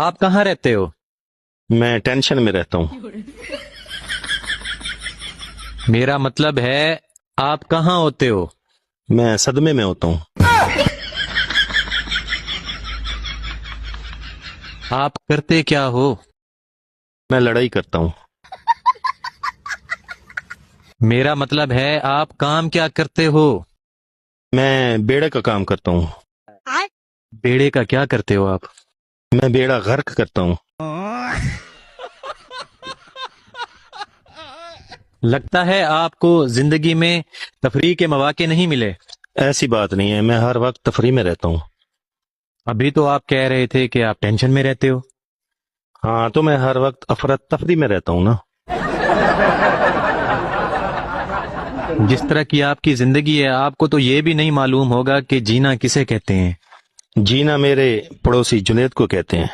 آپ کہاں رہتے ہو؟ میں ٹینشن میں رہتا ہوں. میرا مطلب ہے آپ کہاں ہوتے ہو؟ میں صدمے میں ہوتا ہوں. آپ کرتے کیا ہو؟ میں لڑائی کرتا ہوں. میرا مطلب ہے آپ کام کیا کرتے ہو؟ میں بیڑے کا کام کرتا ہوں. بیڑے کا کیا کرتے ہو آپ؟ میں بیڑا غرق کرتا ہوں. لگتا ہے آپ کو زندگی میں تفریح کے مواقع نہیں ملے. ایسی بات نہیں ہے، میں ہر وقت تفریح میں رہتا ہوں. ابھی تو آپ کہہ رہے تھے کہ آپ ٹینشن میں رہتے ہو. ہاں تو میں ہر وقت افراتفری میں رہتا ہوں نا. جس طرح کی آپ کی زندگی ہے آپ کو تو یہ بھی نہیں معلوم ہوگا کہ جینا کسے کہتے ہیں. جینا میرے پڑوسی جنید کو کہتے ہیں.